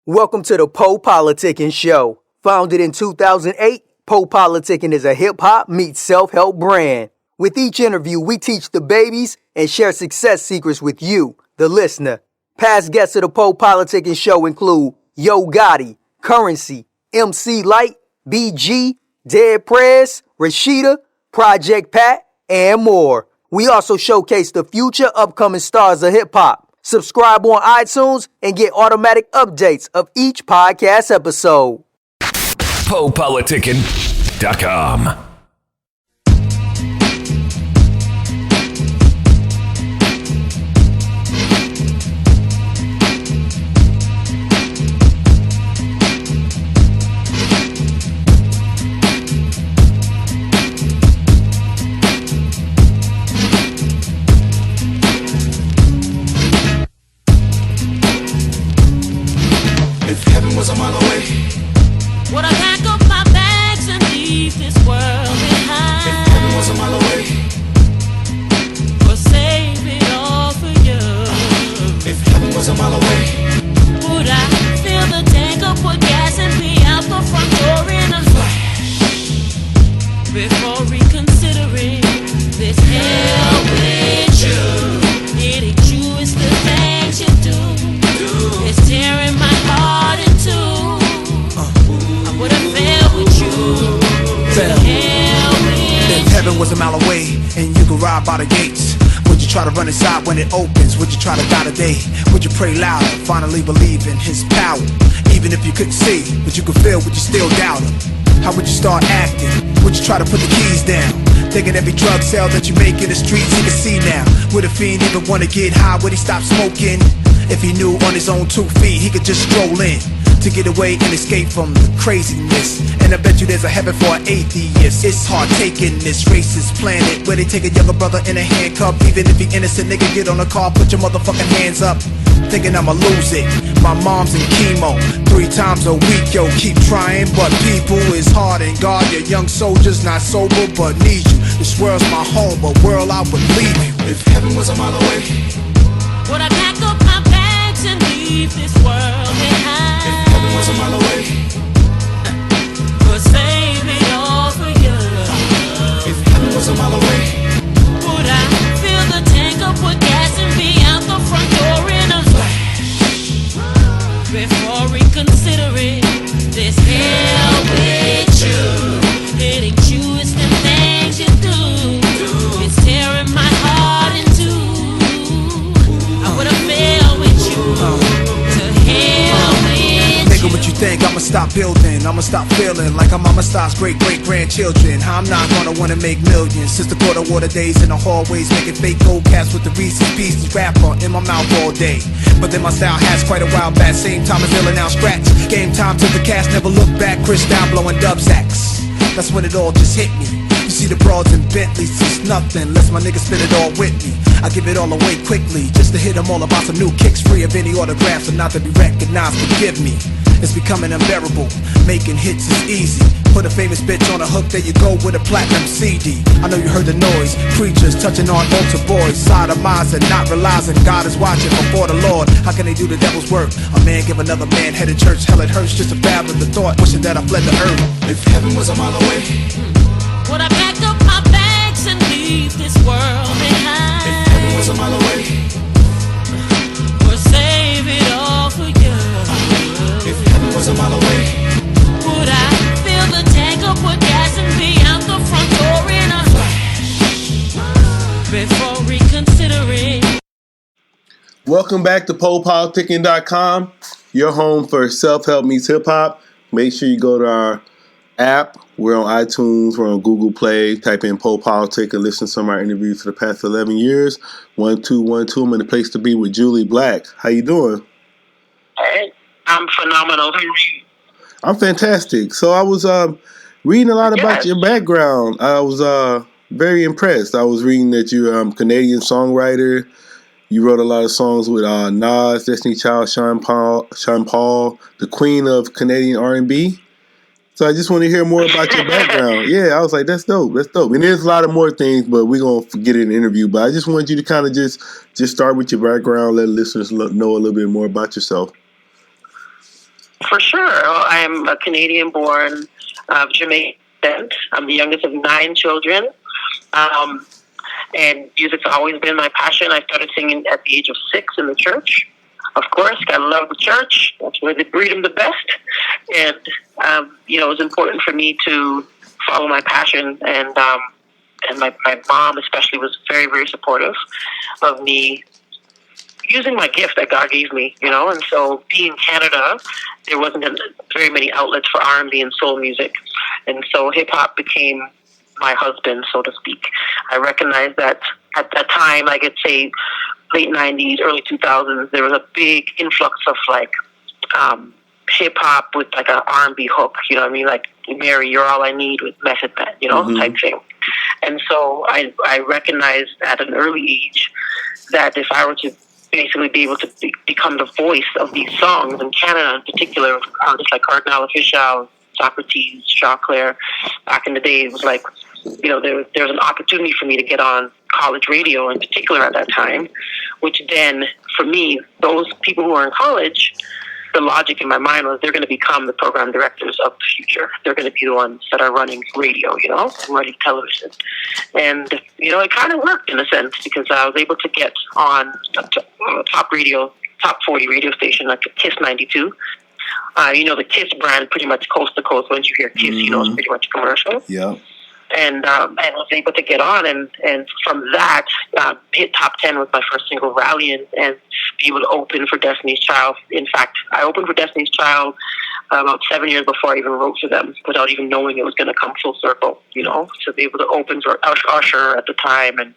Welcome to the PoPolitickin show. Founded in 2008, PoPolitickin is a hip-hop meets self-help brand. With each interview, we teach the babies and share success secrets with you, the listener. Past guests of the PoPolitickin show include Yo Gotti, Currency, MC Light, BG, Dead Prez, Rashida, Project Pat, and more. We also showcase the future upcoming stars of hip-hop. Subscribe on iTunes and get automatic updates of each podcast episode. PoPolitickin.com. Was a mile away. Would I pack up my bags and leave this world behind? If heaven was a mile away. Or save it all for you? If heaven was a mile away. Would I fill the tank up with gas and be out the front door in a flash? Before reconsidering this hell with you. It ain't you, it's the things you do. It's tearing my heart in two. I would've failed with you. If heaven was a mile away and you could ride by the gates, would you try to run inside when it opens? Would you try to die today? Would you pray louder, finally believe in his power? Even if you couldn't see, but you could feel, would you still doubt him? How would you start acting? Would you try to put the keys down? Thinking every drug sale that you make in the streets he can see now. Would a fiend even want to get high? Would he stop smoking? If he knew on his own 2 feet he could just stroll in to get away and escape from the craziness. And I bet you there's a heaven for an atheist. It's hard taking this racist planet where they take a younger brother in a handcuff. Even if he innocent, nigga, get on the car, put your motherfucking hands up. Thinking I'ma lose it. My mom's in chemo 3 times a week, yo, keep trying. But people is hard and God, your young soldiers not sober but need you. This world's my home, but world I would leave you. If heaven was a mile away. Would I pack up my bags and leave this world behind? If heaven was a mile away. Or save it all for you? If heaven was a mile away. Would I fill the tank up with gas and be out the front door in a flash? Before reconsidering this hell with you. It ain't you, it's the things you do. It's tearing my heart in two. I would've failed with you. To hell with Nigga, what you think? I'ma stop building, I'ma stop feeling like I'm Mama Stock's great-great-grandchildren. How I'm not gonna wanna make millions. Since the quarter water days in the hallways, making fake gold caps with the Reese's Pieces rapper in my mouth all day. But then my style has quite a while back. Same time as Ill and now scratch. Game time to the cast, never look back. Chris down blowing dub sacks. That's when it all just hit me. You see the broads in Bentleys, it's nothing unless my niggas spin it all with me. I give it all away quickly, just to hit them all about some new kicks, free of any autographs and not to be recognized. Forgive me, it's becoming unbearable. Making hits is easy. Put a famous bitch on a hook, there you go with a platinum CD. I know you heard the noise, preachers touching on altar boys, sodomizing, not realizing God is watching before the Lord. How can they do the devil's work? A man give another man head in church, hell it hurts just to fathom the thought, wishing that I fled the earth. If heaven was a mile away. Would I pack up my bags and leave this world behind? If heaven was a mile away. Or save it all for you? If heaven was a mile away. Would I fill the tank up with gas and be out the front door in a flash? Before reconsidering. Welcome back to PoPolitickin.com, your home for self-help meets hip-hop. Make sure you go to our app. We're on iTunes, we're on Google Play. Type in PoPolitickin, listen to some of our interviews for the past 11 years. 1212, I'm in the place to be with Jully Black. How you doing? Hey, I'm phenomenal. How are you? I'm fantastic. So I was reading a lot about your background. I was very impressed. I was reading that you're a Canadian songwriter. You wrote a lot of songs with Nas, Destiny Child, Sean Paul, the Queen of Canadian R&B. So I just want to hear more about your background. Yeah, I was like, that's dope. That's dope. And there's a lot of more things, but we're going to get in the interview. But I just wanted you to kind of just start with your background, let listeners know a little bit more about yourself. For sure. I'm a Canadian-born Jamaican descent. I'm the youngest of 9 children. And music's always been my passion. I started singing at the age of 6 in the church. Of course, I love the church. That's where they breed them the best. And, it was important for me to follow my passion. And my mom especially was very, very supportive of me using my gift that God gave me, And so being in Canada, there wasn't very many outlets for R&B and soul music. And so hip-hop became my husband, so to speak. I recognized that at that time, I could say late 90s, early 2000s, there was a big influx of hip-hop with like an R&B hook, you know what I mean? Like Mary, You're All I Need with Method Man, type thing. And so I recognized at an early age that if I were to basically be able to become the voice of these songs in Canada in particular, artists like Kardinal Offishall, Saukrates, Choclair, back in the day, it was like, there was an opportunity for me to get on college radio in particular at that time, which then, for me, those people who are in college, the logic in my mind was they're going to become the program directors of the future. They're going to be the ones that are running radio, running television. And, it kind of worked in a sense because I was able to get on a top 40 radio station like KISS 92. The KISS brand pretty much coast to coast. Once you hear KISS, it's pretty much commercial. Yeah. And I was able to get on, and from that, hit top 10 with my first single, Rallying, and be able to open for Destiny's Child. In fact, I opened for Destiny's Child about 7 years before I even wrote for them, without even knowing it was going to come full circle, to be able to open for Usher at the time. And,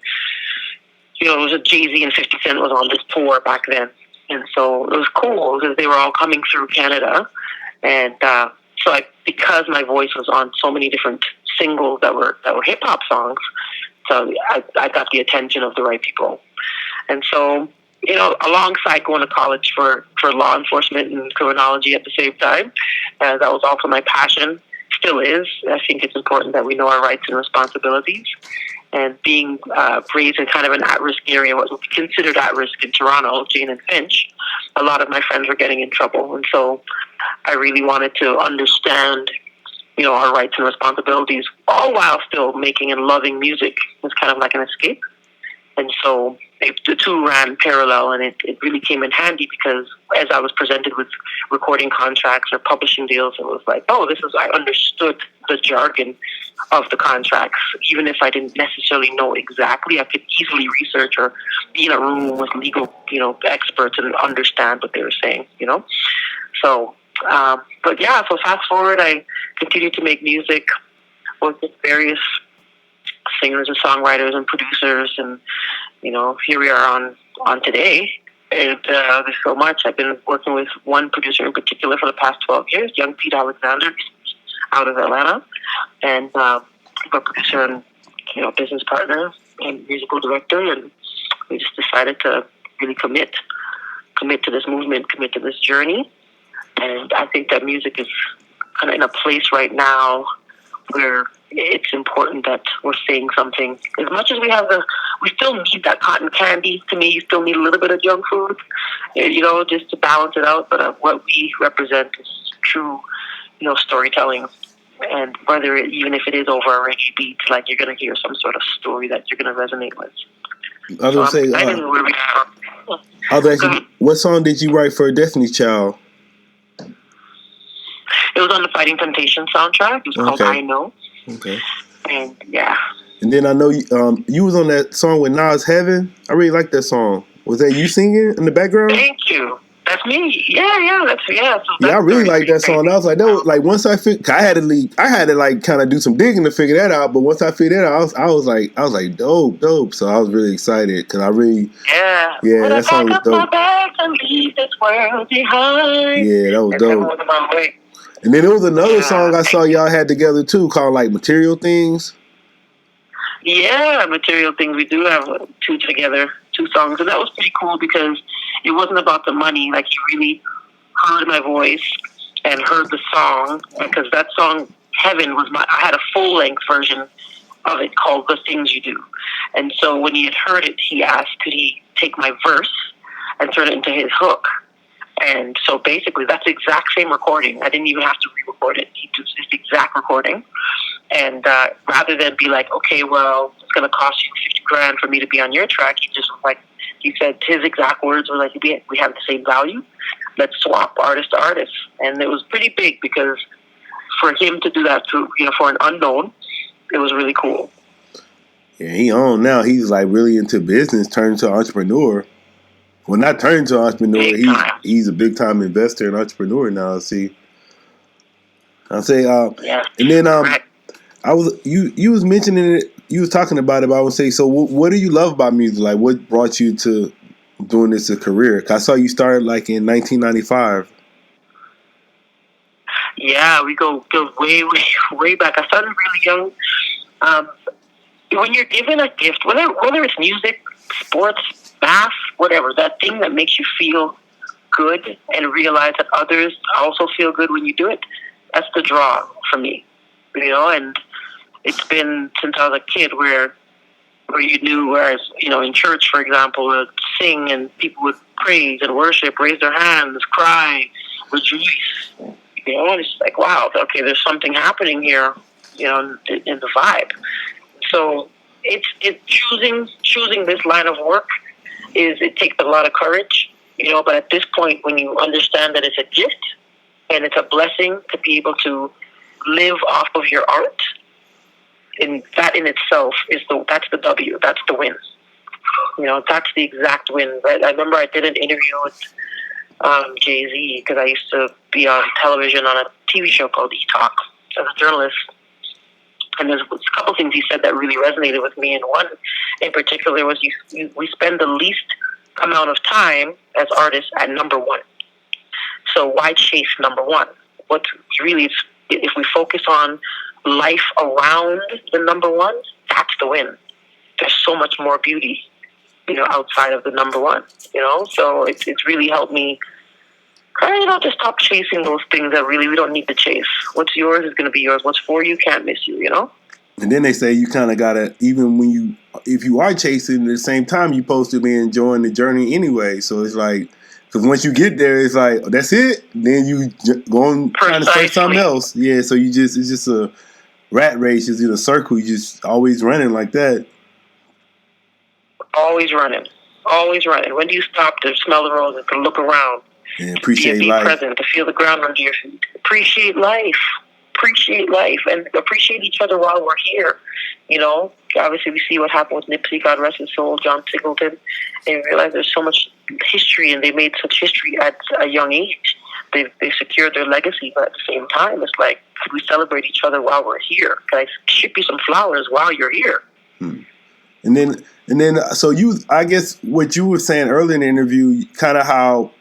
it was a Jay-Z and 50 Cent was on this tour back then. And so it was cool because they were all coming through Canada. And because my voice was on so many different singles that were hip hop songs, so I got the attention of the right people. And so, alongside going to college for law enforcement and criminology at the same time, that was also my passion, still is. I think it's important that we know our rights and responsibilities. And being raised in kind of an at-risk area, what would be considered at-risk in Toronto, Jane and Finch, a lot of my friends were getting in trouble. And so I really wanted to understand, our rights and responsibilities, all while still making and loving music. It was kind of like an escape. And so the two ran parallel, and it really came in handy because as I was presented with recording contracts or publishing deals, it was like, I understood the jargon of the contracts. Even if I didn't necessarily know exactly, I could easily research or be in a room with legal, experts and understand what they were saying, So, so fast forward, I continued to make music, work with various singers and songwriters and producers, and here we are on today. And there's so much. I've been working with one producer in particular for the past 12 years, young Pete Alexander, out of Atlanta, and a producer and business partner and musical director. And we just decided to really commit to this movement, commit to this journey. And I think that music is kind of in a place right now where it's important that we're saying something. As much as we still need that cotton candy. To me, you still need a little bit of junk food, just to balance it out. But what we represent is true, storytelling. And even if it is over a reggae beat, like you're going to hear some sort of story that you're going to resonate with. I was going to say, what song did you write for Destiny's Child? It was on the Fighting Temptation soundtrack. It was called I Know. Okay. And yeah. And then I know you was on that song with Nas, Heaven. I really like that song. Was that you singing in the background? Thank you. That's me. Yeah. I really like that song. I was like, once I had to like kind of do some digging to figure that out. But once I figured that out, I was like, dope. So I was really excited because I really, that song was dope. Yeah, that was dope. And then there was another song I saw y'all had together too, called like Material Things. Yeah, Material Things. We do have two songs, and that was pretty cool because it wasn't about the money. Like, you really heard my voice and heard the song, because that song, Heaven, I had a full-length version of it called The Things You Do. And so when he had heard it, he asked, could he take my verse and turn it into his hook? And so basically, that's the exact same recording. I didn't even have to re-record it. He just it's the exact recording. And rather than be like, okay, well, it's going to cost you $50,000 for me to be on your track, he just was like, he said his exact words were like, we have the same value. Let's swap artist to artist. And it was pretty big because for him to do that for an unknown, it was really cool. Yeah, he on now. He's like really into business, turned into an entrepreneur. Well, not turned into an entrepreneur. He's a big time investor and entrepreneur now. See, I'll say, yeah. And then I was you was mentioning it. You was talking about it. But I would say, so what do you love about music? Like, what brought you to doing this as a career? 'Cause I saw you started like in 1995. Yeah, we go way back. I started really young. When you're given a gift, whether it's music, sports, math, whatever, that thing that makes you feel good and realize that others also feel good when you do it, that's the draw for me. And it's been since I was a kid where you knew, whereas, in church, for example, would sing and people would praise and worship, raise their hands, cry, rejoice. And it's like, wow, okay, there's something happening here, in the vibe. So it's choosing this line of work it takes a lot of courage, but at this point, when you understand that it's a gift and it's a blessing to be able to live off of your art, and that in itself that's the W, that's the win. That's the exact win. Right? I remember I did an interview with Jay-Z because I used to be on television on a TV show called E-Talk as a journalist. And there's a couple things he said that really resonated with me. And one in particular was we spend the least amount of time as artists at number one. So why chase number one? What really is, if we focus on life around the number one, that's the win. There's so much more beauty, outside of the number one, So it's really helped me to stop chasing those things that really we don't need to chase. What's yours is going to be yours. What's for you can't miss you, And then they say you kind of got to, even if you are chasing, at the same time, you're supposed to be enjoying the journey anyway. So it's like, because once you get there, it's like, oh, that's it. Then you go on trying to search something else. Yeah, so it's just a rat race. It's in a circle. You just always running like that. Always running. When do you stop to smell the roses, to look around? And appreciate be life. Present, to feel the ground under your feet. Appreciate life, and appreciate each other while we're here. Obviously we see what happened with Nipsey, God rest his soul, John Singleton, and we realize there's so much history, and they made such history at a young age. They secured their legacy, but at the same time, it's like, could we celebrate each other while we're here? Can I ship you some flowers while you're here? And then, so I guess what you were saying earlier in the interview, kind of how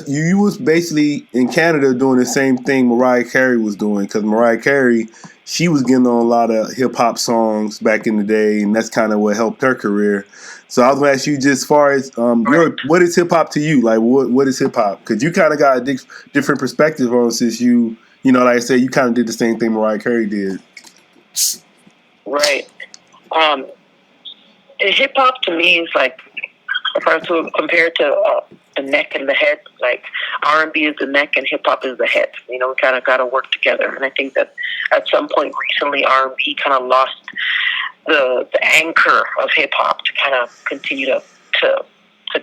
you was basically in Canada doing the same thing Mariah Carey was doing, because Mariah Carey, she was getting on a lot of hip hop songs back in the day, and that's kind of what helped her career. So I was going to ask you, just as far as what is hip hop to you? Like, what is hip hop? Because you kind of got a different perspective on it, since like I said, you kind of did the same thing Mariah Carey did. Right. Hip hop to me is like, if I were to compare it to the neck and the head, like R&B is the neck and hip hop is the head. We kind of got to work together. And I think that at some point recently, R&B kind of lost the anchor of hip hop to kind of continue to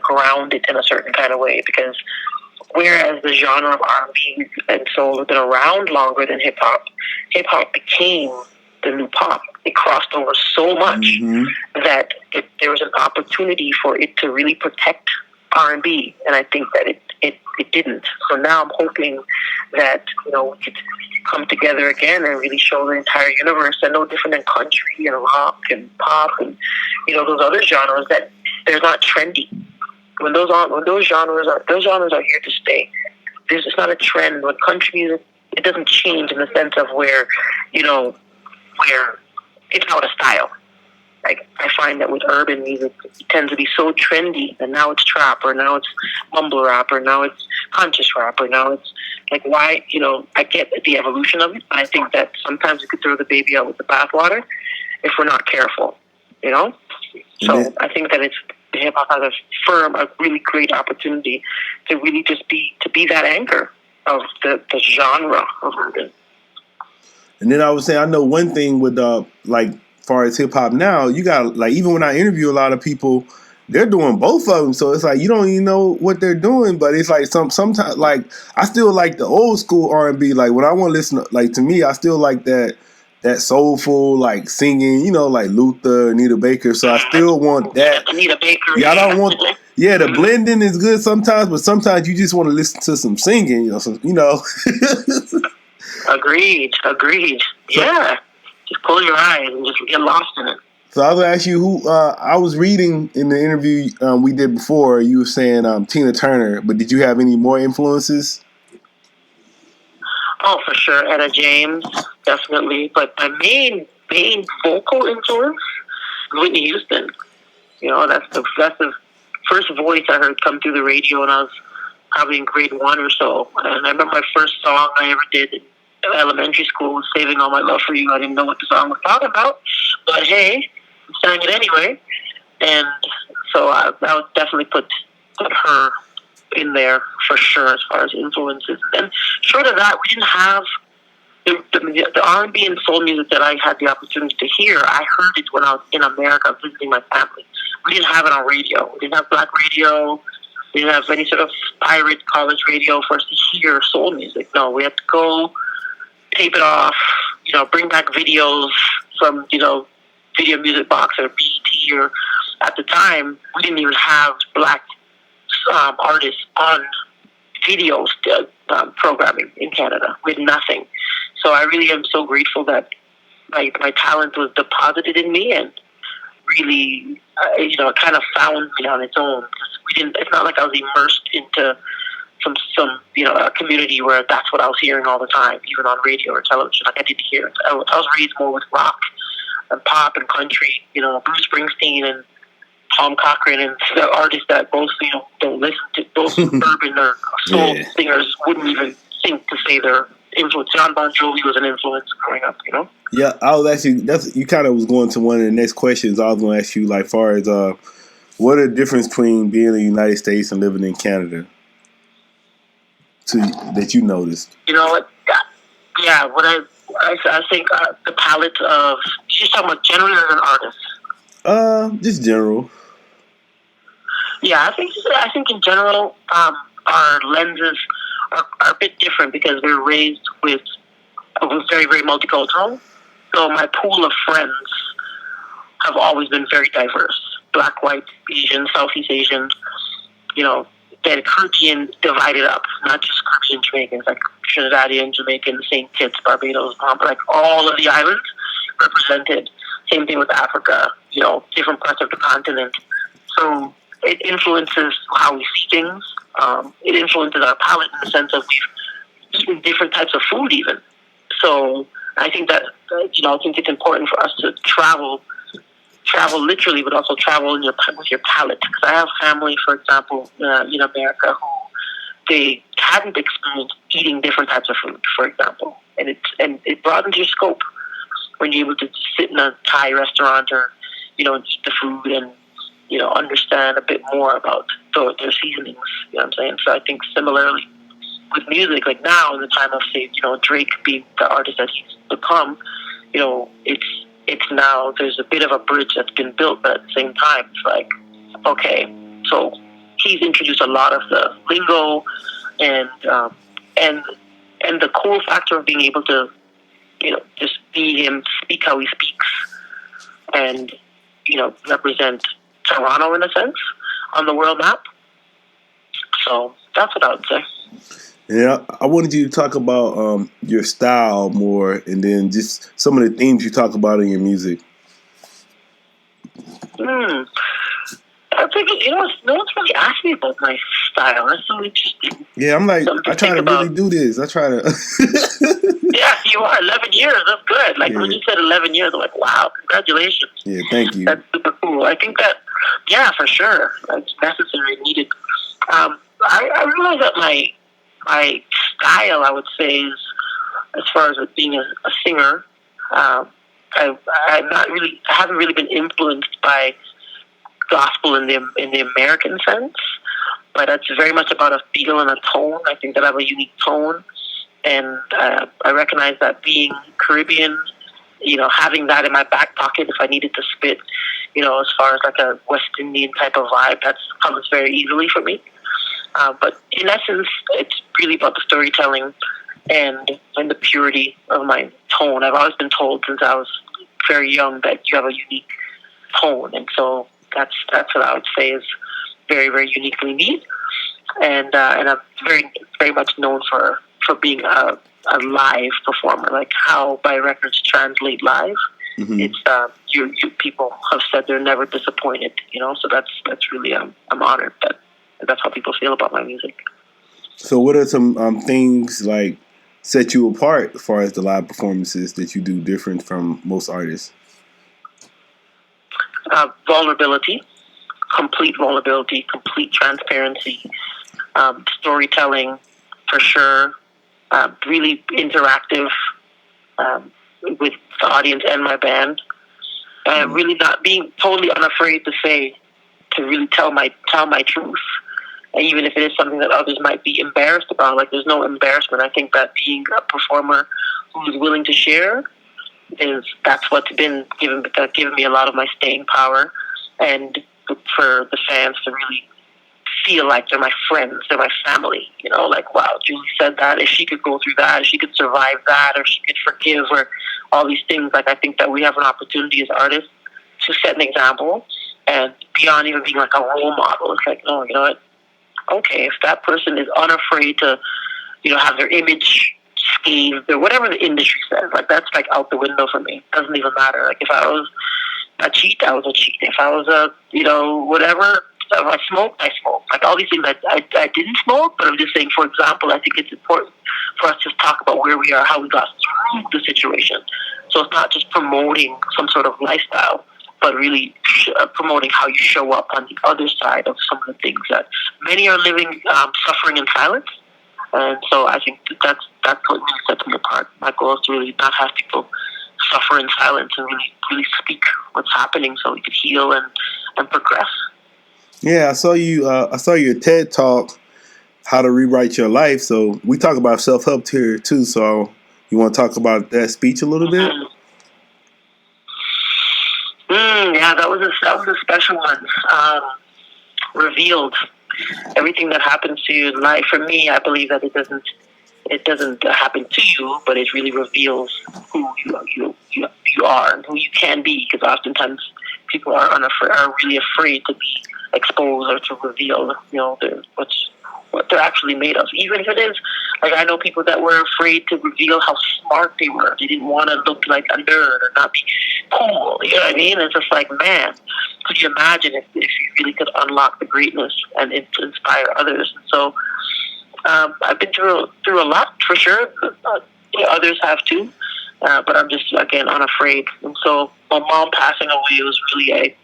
ground it in a certain kind of way. Because whereas the genre of R&B and soul has been around longer than hip hop became the new pop. It crossed over so much that there was an opportunity for it to really protect R&B, and I think that it didn't. So now I'm hoping that we could come together again and really show the entire universe that no different than country and rock and pop and those other genres, that they're not trendy. When those genres are here to stay. There's just not a trend. When country music, it doesn't change in the sense of where it's out of style. Like, I find that with urban music, it tends to be so trendy, and now it's trap, or now it's mumble rap, or now it's conscious rap, or now it's like, why, I get the evolution of it, but I think that sometimes we could throw the baby out with the bathwater if we're not careful, So I think that hip hop has a really great opportunity to really just be that anchor of the genre of urban. And then I was saying, I know one thing with like, far as hip hop now, you got like, even when I interview a lot of people, they're doing both of them. So it's like you don't even know what they're doing, but it's like sometimes like I still like the old school R&B. Like when I want to listen, like to me, I still like that soulful like singing, you know, like Luther, Anita Baker. So I still want that. Anita Baker. Yeah, I don't want. Yeah, the blending is good sometimes, but sometimes you just want to listen to some singing. You know. Agreed. Yeah. Just close your eyes and just get lost in it. So I was going to ask you who, I was reading in the interview we did before, you were saying Tina Turner, but did you have any more influences? Oh, for sure. Etta James, definitely. But my main vocal influence is Whitney Houston. You know, that's the first voice I heard come through the radio when I was probably in grade 1 or so. And I remember my first song I ever did in elementary school was Saving All My Love for You. I didn't know what the song was talking about, but hey, I sang it anyway. And so I would definitely put her in there for sure as far as influences. And short of that, we didn't have the R&B and soul music that I had the opportunity to hear. I heard it when I was in America visiting my family. We didn't have it on radio. We didn't have black radio. We didn't have any sort of pirate college radio for us to hear soul music. No, we had to go tape it off, you know, bring back videos from, you know, Video Music Box or BET, or at the time, we didn't even have black artists on video programming in Canada. We had nothing. So I really am so grateful that my talent was deposited in me and really, you know, it kind of found me on its own. It's not like I was immersed into some you know, a community where that's what I was hearing all the time, even on radio or television. Like I didn't hear it. I was raised more with rock and pop and country, you know, Bruce Springsteen and Tom Cochran and the artists that most, you know, don't listen to. Those urban or soul singers wouldn't even think to say their influence. John Bon Jovi was an influence growing up, you know? Yeah, I was actually, you kind of was going to one of the next questions. I was going to ask you, like, far as what are the difference between being in the United States and living in Canada that you noticed? You know what? Yeah, what I think the palette of, you're just talking about generally as an artist? Just general. Yeah, I think in general, our lenses are a bit different because we're raised with very, very multicultural. So my pool of friends have always been very diverse. Black, white, Asian, Southeast Asian, you know, the Caribbean divided up, not just Caribbean Jamaicans, like Trinidadian, Jamaican, St. Kitts, Barbados, like all of the islands represented. Same thing with Africa, you know, different parts of the continent. So it influences how we see things. It influences our palate in the sense of we've eaten different types of food even. So I think that, you know, I think it's important for us to travel literally, but also travel with your palate. Because I have family, for example, in America who they hadn't experienced eating different types of food, for example. And it broadens your scope when you're able to sit in a Thai restaurant or, you know, and eat the food and, you know, understand a bit more about their seasonings. You know what I'm saying? So I think similarly with music, like now in the time of, say, you know, Drake being the artist that he's become, you know, it's now there's a bit of a bridge that's been built, but at the same time, it's like, okay, so he's introduced a lot of the lingo and the cool factor of being able to, you know, just be him, speak how he speaks, and, you know, represent Toronto in a sense on the world map. So that's what I would say. Yeah, I wanted you to talk about your style more, and then just some of the themes you talk about in your music. I think, you know, no one's really asked me about my style. That's so interesting. Yeah, I'm like, I try to really do this. I try to. Yeah, you are. 11 years. That's good. Like, when you said 11 years, I'm like, wow, congratulations. Yeah, thank you. That's super cool. I think that, yeah, for sure. That's necessary and needed. I realize that my style, I would say, is, as far as being a singer, I haven't really been influenced by gospel in the American sense, but it's very much about a feel and a tone. I think that I have a unique tone, and I recognize that being Caribbean, having that in my back pocket if I needed to spit, as far as like a West Indian type of vibe, that comes very easily for me. But in essence, it's really about the storytelling and the purity of my tone. I've always been told since I was very young that you have a unique tone, and so that's what I would say is very, very uniquely me. And I'm very, very much known for being a live performer, like how my records translate live. Mm-hmm. It's you people have said they're never disappointed, so that's really I'm honored that that's how people feel about my music. So what are some things like set you apart as far as the live performances that you do different from most artists? Vulnerability, complete transparency, storytelling for sure, really interactive with the audience and my band, really not being totally unafraid to really tell my truth, even if it is something that others might be embarrassed about. Like, there's no embarrassment. I think that being a performer who is willing to share that's what's been given me a lot of my staying power, and for the fans to really feel like they're my friends, they're my family. Like, wow, Jully said that. If she could go through that, if she could survive that, or she could forgive, or all these things. Like, I think that we have an opportunity as artists to set an example, and beyond even being like a role model, it's like, no, you know what? Okay, if that person is unafraid to, have their image scathed or whatever the industry says, like, that's like out the window for me. It doesn't even matter. Like, if I was a cheat, I was a cheat. If I was a, whatever, if I smoked, I smoked. Like, all these things, I didn't smoke, but I'm just saying, for example, I think it's important for us to talk about where we are, how we got through the situation. So it's not just promoting some sort of lifestyle, but really promoting how you show up on the other side of some of the things that many are living, suffering in silence. And so I think that's what really sets me apart. My goal is to really not have people suffer in silence and really speak what's happening so we could heal and progress. Yeah, I saw your TED Talk, How to Rewrite Your Life. So we talk about self-help here too. So you want to talk about that speech a little bit? Yeah, that was a special one. Revealed everything that happens to you in life. For me, I believe that it doesn't happen to you, but it really reveals who you are and who you can be. Because oftentimes people are really afraid to be exposed or to reveal, what they're actually made of. Even if it is, like, I know people that were afraid to reveal how smart they were. They didn't want to look like a nerd or not be cool. You know what I mean? It's just like, man, could you imagine if you really could unlock the greatness and inspire others? And so I've been through a lot, for sure. Others have too. But I'm just, again, unafraid. And so my mom passing away was really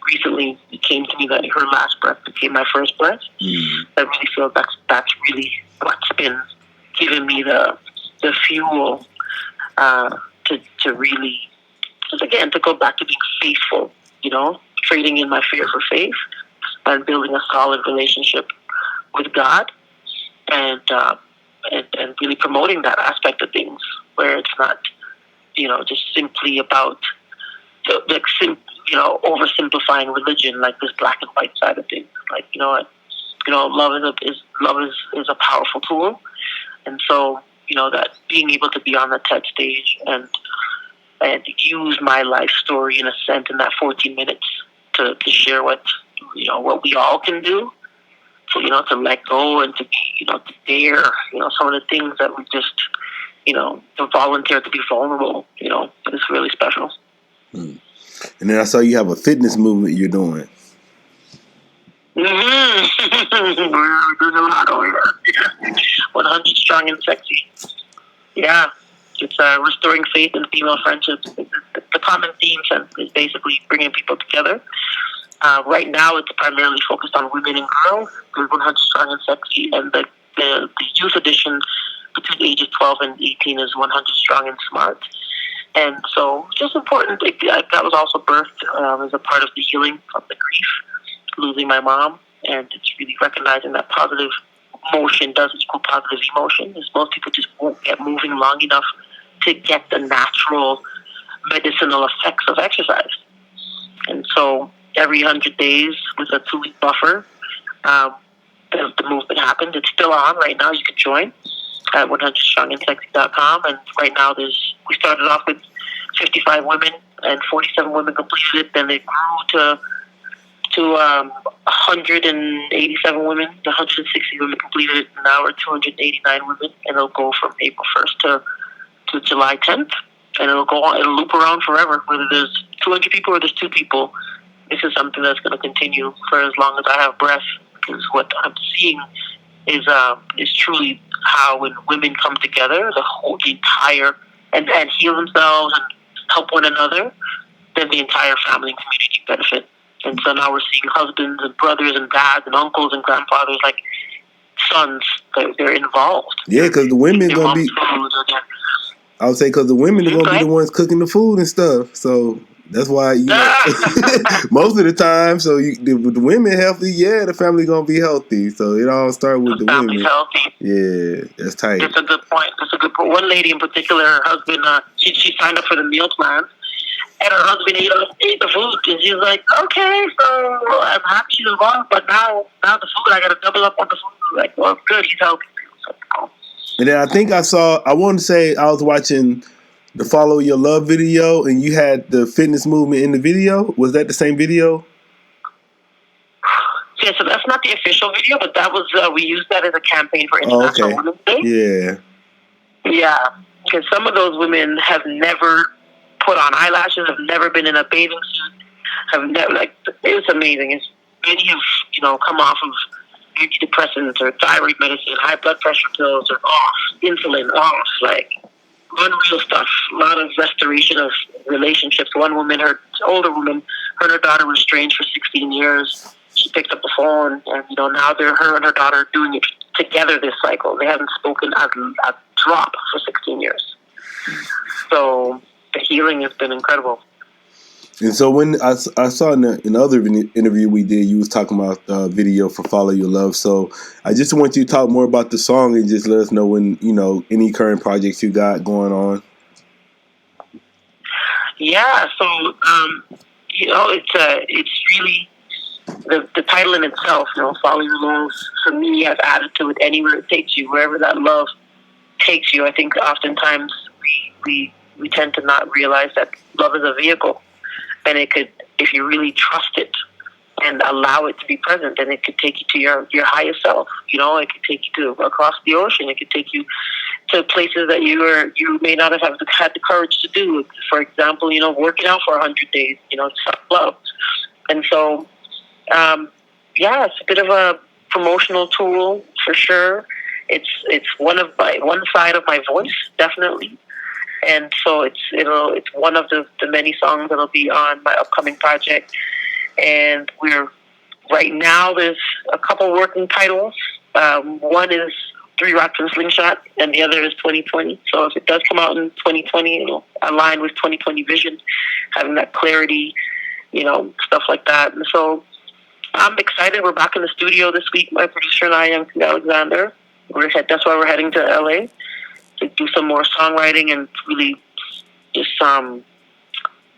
recently it came to me that her last breath became my first breath. I really feel that's really what's been giving me the fuel to really, just again, to go back to being faithful, trading in my fear for faith and building a solid relationship with God, and really promoting that aspect of things where it's not, just simply about oversimplifying religion, like this black and white side of things. Like, love is a powerful tool, and so that being able to be on the TED stage and use my life story in a sense in that 14 minutes to share what we all can do, to let go and to be, to dare, some of the things that we just, to volunteer to be vulnerable, it's really special. And then I saw you have a fitness movement you're doing. Mm-hmm. We're doing a lot over here. 100 Strong and Sexy. Yeah. It's restoring faith in female friendships. The common theme is basically bringing people together. Right now, it's primarily focused on women and girls. There's 100 Strong and Sexy, and the youth edition between ages 12 and 18 is 100 Strong and Smart. And so it's just important. That was also birthed as a part of the healing of the grief, losing my mom. And it's really recognizing that positive motion does equal positive emotion. Is most people just won't get moving long enough to get the natural medicinal effects of exercise. And so every 100 days with a 2-week buffer, the movement happens. It's still on right now. You can join at 100strongandsexy.com. And right now we started off with 55 women, and 47 women completed it. Then it grew to 187 women. 160 women completed it. Now we're 289 women, and it'll go from April 1st to July 10th. And it'll go on. It'll loop around forever. Whether there's 200 people or there's 2 people, this is something that's going to continue for as long as I have breath. Because what I'm seeing is truly how when women come together, the entire and heal themselves and help one another, then the entire family and community benefit. And so now we're seeing husbands and brothers and dads and uncles and grandfathers, like sons, they're involved. Yeah, because the women gonna be. I would say because the women are gonna be the ones cooking the food and stuff. So that's why most of the time. So the women healthy, the family gonna be healthy. So it all starts with the women. Healthy. Yeah, that's tight. That's a good point. One lady in particular, her husband, she signed up for the meal plan. And her husband ate the food, and she was like, "Okay, so I'm happy she's involved, but now the food, I got to double up on the food." Like, well, good, he's healthy. So, and then I think I want to say I was watching the Follow Your Love video, and you had the fitness movement in the video. Was that the same video? Yeah, so that's not the official video, but that was we used that as a campaign for International Women's Day. Yeah. Yeah, because some of those women have never put on eyelashes, have never been in a bathing suit, have never, it was amazing. Many have, come off of antidepressants or thyroid medicine, high blood pressure pills are off, insulin off, unreal stuff. A lot of restoration of relationships. One woman, older woman, her and her daughter were estranged for 16 years. She picked up the phone, and, now her and her daughter are doing it together this cycle. They haven't spoken a drop for 16 years. So the healing has been incredible. And so when I saw in the other interview we did, you was talking about the video for Follow Your Love. So I just want you to talk more about the song and just let us know when, any current projects you got going on. Yeah, so, it's really the title in itself, Follow Your Love, for me, I've added to it anywhere it takes you, wherever that love takes you. I think oftentimes we tend to not realize that love is a vehicle, and it could, if you really trust it and allow it to be present, then it could take you to your highest self. It could take you to across the ocean. It could take you to places that you may not have had the courage to do. For example, working out for 100 days. Self-love, and so it's a bit of a promotional tool for sure. It's one side of my voice, definitely. And so it's one of the many songs that'll be on my upcoming project. And right now there's a couple working titles. One is 3 Rocks and Slingshot, and the other is 2020. So if it does come out in 2020, it'll align with 2020 vision, having that clarity, stuff like that. And so I'm excited. We're back in the studio this week. My producer and I, Young Alexander. That's why we're heading to LA. To do some more songwriting and really just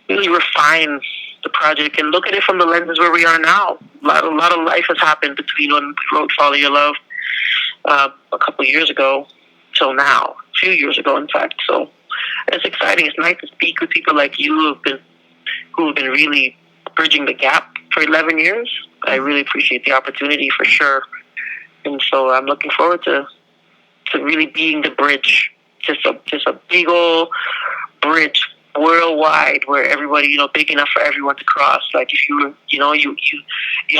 really refine the project and look at it from the lenses where we are now. A lot of life has happened between when we wrote Follow Your Love a couple of years ago till now, a few years ago, in fact. So it's exciting. It's nice to speak with people like you who have been really bridging the gap for 11 years. I really appreciate the opportunity for sure. And so I'm looking forward to really being the bridge, just a big old bridge worldwide where everybody, big enough for everyone to cross. Like if you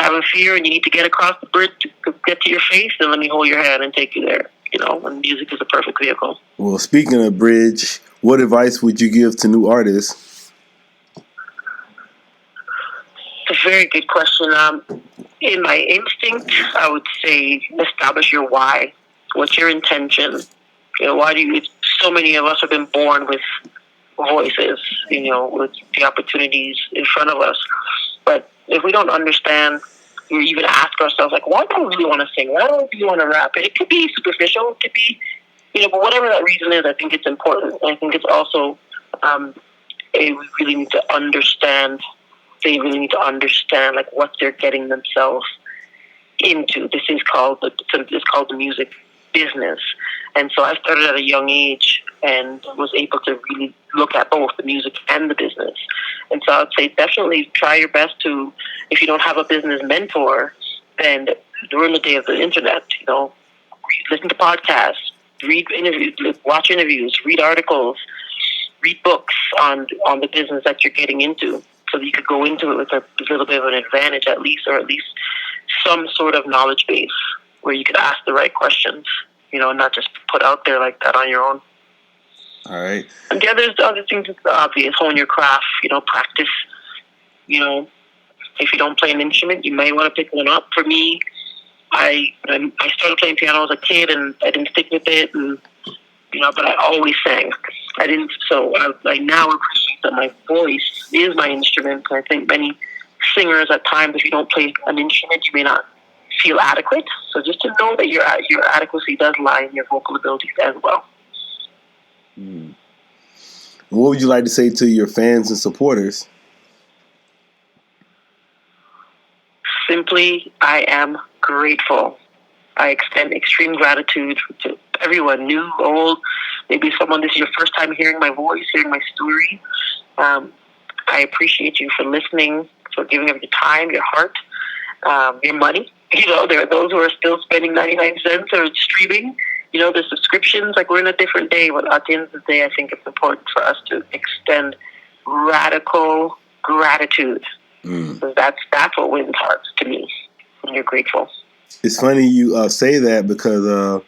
have a fear and you need to get across the bridge to get to your face, then let me hold your hand and take you there. And music is a perfect vehicle. Well, speaking of bridge, what advice would you give to new artists? It's a very good question. In my instinct, I would say establish your why. What's your intention? Why do you? So many of us have been born with voices, with the opportunities in front of us. But if we don't understand, or even ask ourselves, like, why do I really want to sing? Why do I really want to rap? And it could be superficial, it could be, but whatever that reason is, I think it's important. I think it's also, we really need to understand. They really need to understand, like, what they're getting themselves into. This is called the music business. And so I started at a young age and was able to really look at both the music and the business. And so I'd say definitely try your best to, if you don't have a business mentor, then during the day of the internet, listen to podcasts, read interviews, watch interviews, read articles, read books on the business that you're getting into, so that you could go into it with a little bit of an advantage at least, or at least some sort of knowledge base where you could ask the right questions, not just put out there like that on your own. All right. And there's other things that's obvious. Hone your craft, practice. If you don't play an instrument, you may want to pick one up. For me, I started playing piano as a kid, and I didn't stick with it, and but I always sang. I didn't. So I now appreciate that my voice is my instrument. I think many singers at times, if you don't play an instrument, you may not feel adequate. So just to know that your adequacy does lie in your vocal abilities as well. What would you like to say to your fans and supporters? Simply, I am grateful. I extend extreme gratitude to everyone, new, old. Maybe someone, this is your first time hearing my voice, hearing my story. I appreciate you for listening, for giving up your time, your heart, your money. There are those who are still spending 99 cents or streaming. The subscriptions, like, we're in a different day, but at the end of the day, I think it's important for us to extend radical gratitude. Because that's what wins hearts to me, when you're grateful. It's funny you say that, because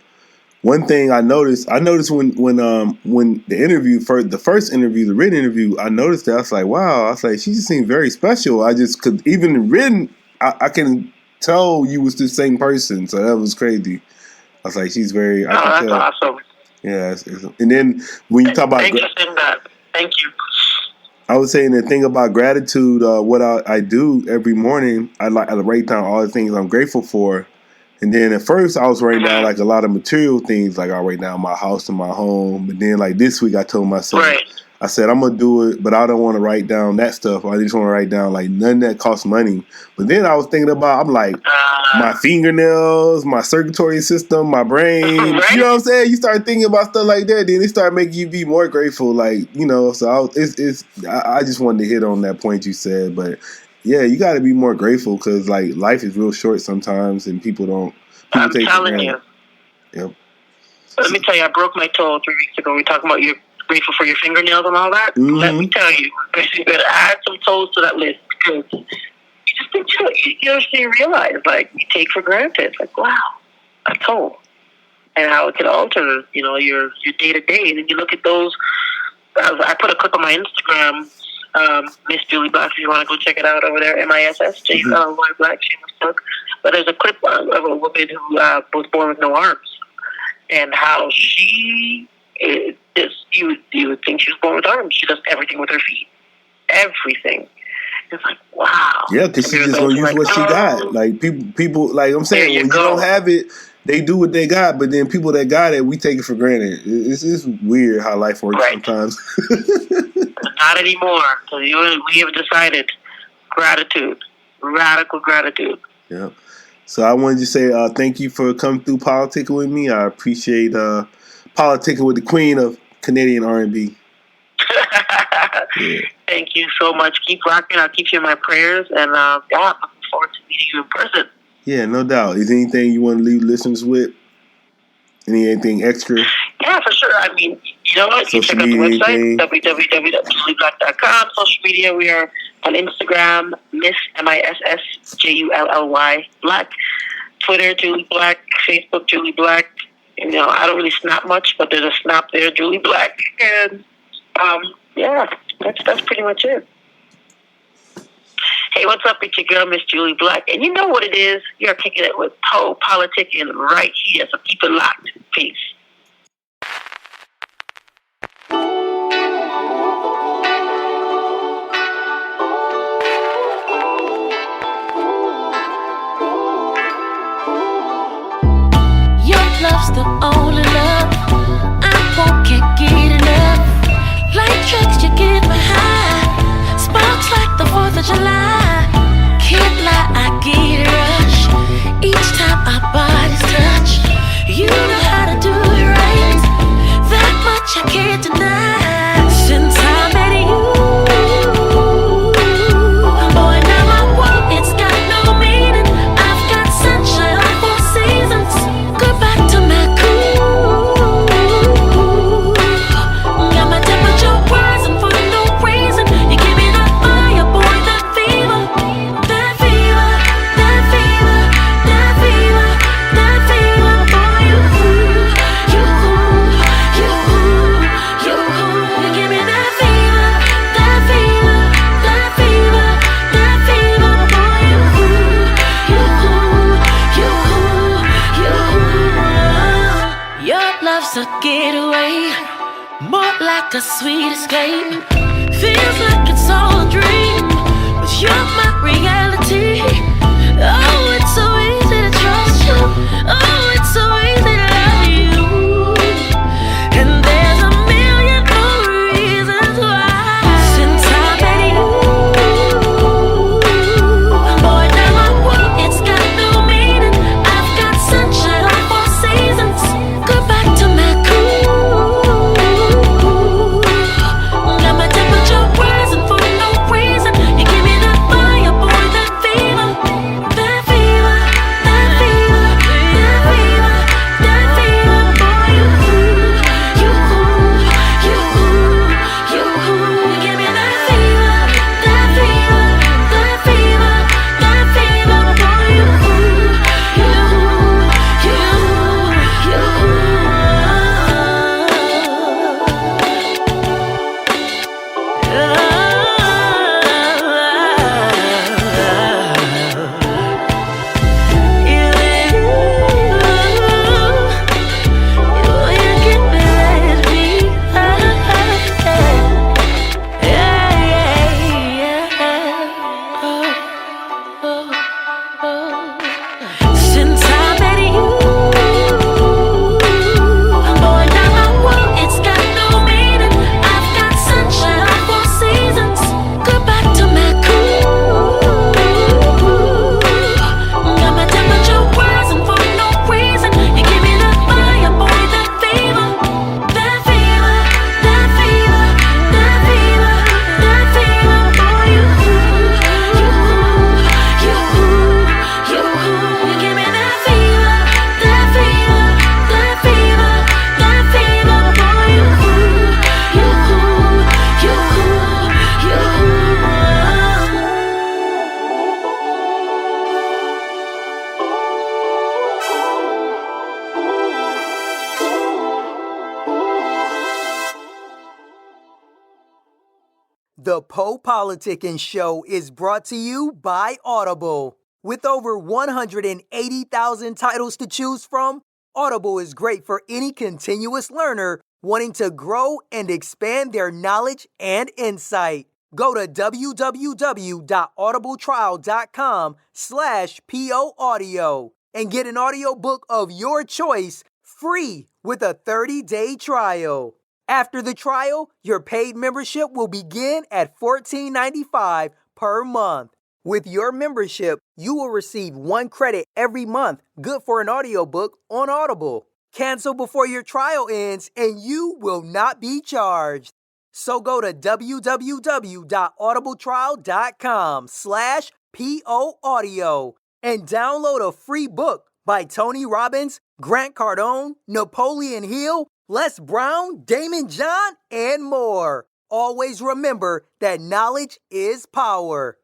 one thing I noticed when the interview, the first interview, the written interview, I noticed that. I was like, wow. I was like, she just seemed very special. Cause even written, I can tell you was the same person. So that was crazy. I was like, she's very. That's awesome. Yeah, and then when you talk about, thank you for saying that. Thank you. I was saying the thing about gratitude. What I do every morning, I write down all the things I'm grateful for. And then at first I was writing down like a lot of material things, like I write down my house and my home. But then like this week I told myself, I said, I'm going to do it, but I don't want to write down that stuff. I just want to write down like none that costs money. But then I was thinking about, I'm like, my fingernails, my circulatory system, my brain. You know what I'm saying? You start thinking about stuff like that, then it start making you be more grateful. Like, so I just wanted to hit on that point you said. But yeah, you got to be more grateful, because like life is real short sometimes, and people I'm telling you. Yep. Let me tell you, I broke my toe 3 weeks ago. We talking about you're grateful for your fingernails and all that. Mm-hmm. Let me tell you, you better add some toes to that list, because you actually realize, like, you take for granted, like, wow, a toe, and how it can alter, your day to day. And then you look at those. I put a clip on my Instagram. Miss Jully Black, if you want to go check it out over there, MISSJULY Black, shameless plug. But there's a clip of a woman who was born with no arms, and how she is. You would think she was born with arms. She does everything with her feet, everything. It's like, wow. Yeah, because she's just gonna use what she got. Like people, like I'm saying, when you don't have it, they do what they got. But then people that got it, we take it for granted. It's weird how life works sometimes. Not anymore. We have decided gratitude, radical gratitude. Yeah. So I wanted to say thank you for coming through Politickin with me. I appreciate Politickin with the Queen of Canadian R&B. Yeah. Thank you so much. Keep rocking. I'll keep you in my prayers. And looking forward to meeting you in person. Yeah, no doubt. Is there anything you want to leave listeners with? Anything extra? Yeah, for sure. I mean, you know what? You check out the website, www.jullyBlack.com. Social media, we are on Instagram, MISSJULLY Black. Twitter, Jully Black. Facebook, Jully Black. I don't really snap much, but there's a snap there, Jully Black. And, that's pretty much it. Hey, what's up? It's your girl, Miss Jully Black. And you know what it is? You're kicking it with PoPolitickin right here. So keep it locked. Peace. like a sweet escape. Feels like it's all a dream, but you're my reality. Oh, it's so easy to trust you. Oh, it's so easy to love you. And there's a million more reasons why. Since I met you, boy, now my world, it's got new meaning. I've got sunshine on 4 seasons. Go back to my cool. Got my temperature rising for no reason. You give me that fire, boy, that fever. That fever, that fever, that fever, that fever, boy, you give me that fever, that fever, that fever, that fever, boy, Since I met you, boy, now my world, it's got no meaning. I've got sunshine on 4 seasons. Go back to my cool. Got my temperature rising for no reason. You give me that fire, boy, that fever. That fever, that fever, that fever, that fever, boy, you give me that fever, that fever, that fever, that fever, boy, The PoPolitickin Show is brought to you by Audible. With over 180,000 titles to choose from, Audible is great for any continuous learner wanting to grow and expand their knowledge and insight. Go to www.audibletrial.com/POAudio and get an audiobook of your choice free with a 30-day trial. After the trial, your paid membership will begin at $14.95 per month. With your membership, you will receive 1 credit every month, good for an audiobook on Audible. Cancel before your trial ends and you will not be charged. So go to www.audibletrial.com/POAudio and download a free book by Tony Robbins, Grant Cardone, Napoleon Hill, Les Brown, Damon John, and more. Always remember that knowledge is power.